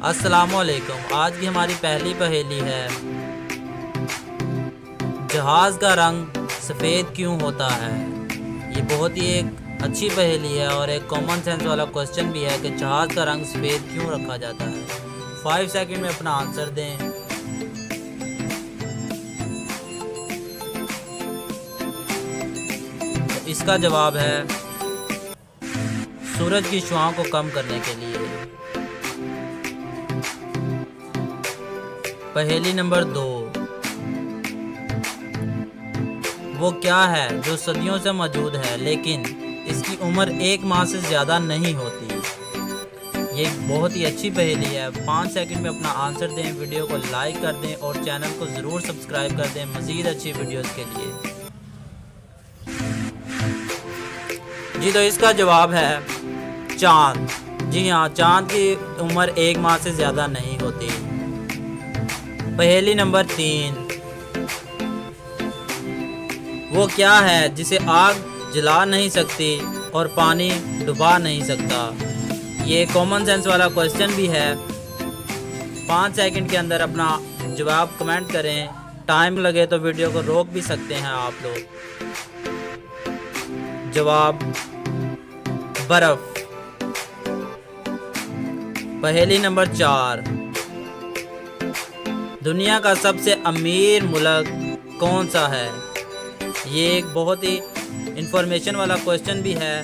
السلام علیکم۔ آج کی ہماری پہلی پہیلی ہے، جہاز کا رنگ سفید کیوں ہوتا ہے؟ یہ بہت ہی ایک اچھی پہیلی ہے اور ایک کامن سینس والا کوسچن بھی ہے کہ جہاز کا رنگ سفید کیوں رکھا جاتا ہے۔ 5 سیکنڈ میں اپنا آنسر دیں۔ اس کا جواب ہے سورج کی شعاؤں کو کم کرنے کے لیے۔ پہیلی نمبر 2، وہ کیا ہے جو صدیوں سے موجود ہے لیکن اس کی عمر 1 ماہ سے زیادہ نہیں ہوتی؟ یہ بہت ہی اچھی پہیلی ہے۔ 5 سیکنڈ میں اپنا آنسر دیں، ویڈیو کو لائک کر دیں اور چینل کو ضرور سبسکرائب کر دیں مزید اچھی ویڈیوز کے لیے۔ جی تو اس کا جواب ہے چاند۔ جی ہاں، چاند کی عمر 1 ماہ سے زیادہ نہیں ہوتی۔ پہیلی نمبر 3، وہ کیا ہے جسے آگ جلا نہیں سکتی اور پانی ڈبا نہیں سکتا؟ یہ کامن سینس والا کوسچن بھی ہے۔ 5 سیکنڈ کے اندر اپنا جواب کمنٹ کریں۔ ٹائم لگے تو ویڈیو کو روک بھی سکتے ہیں آپ لوگ۔ جواب برف۔ پہیلی نمبر 4، دنیا کا سب سے امیر ملک کون سا ہے؟ یہ ایک بہت ہی انفارمیشن والا کوسچن بھی ہے۔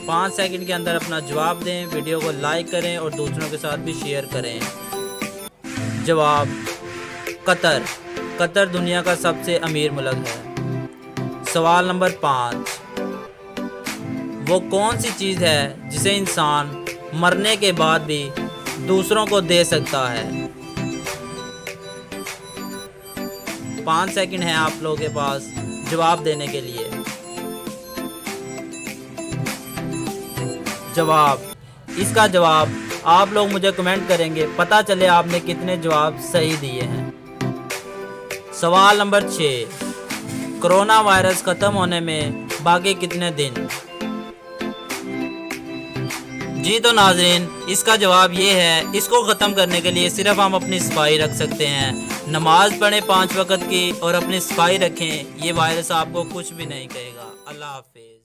5 سیکنڈ کے اندر اپنا جواب دیں، ویڈیو کو لائک کریں اور دوسروں کے ساتھ بھی شیئر کریں۔ جواب قطر۔ قطر دنیا کا سب سے امیر ملک ہے۔ سوال نمبر 5، وہ کون سی چیز ہے جسے انسان مرنے کے بعد بھی دوسروں کو دے سکتا ہے؟ 5 سیکنڈ ہیں آپ لوگوں کے پاس جواب دینے کے لیے۔ جواب، اس کا جواب آپ لوگ مجھے کمنٹ کریں گے، پتہ چلے آپ نے کتنے جواب صحیح دیے ہیں۔ سوال نمبر 6، کرونا وائرس ختم ہونے میں باقی کتنے دن؟ جی تو ناظرین، اس کا جواب یہ ہے، اس کو ختم کرنے کے لیے صرف ہم اپنی صفائی رکھ سکتے ہیں۔ نماز پڑھیں 5 وقت کی اور اپنی صفائی رکھیں، یہ وائرس آپ کو کچھ بھی نہیں کہے گا۔ اللہ حافظ۔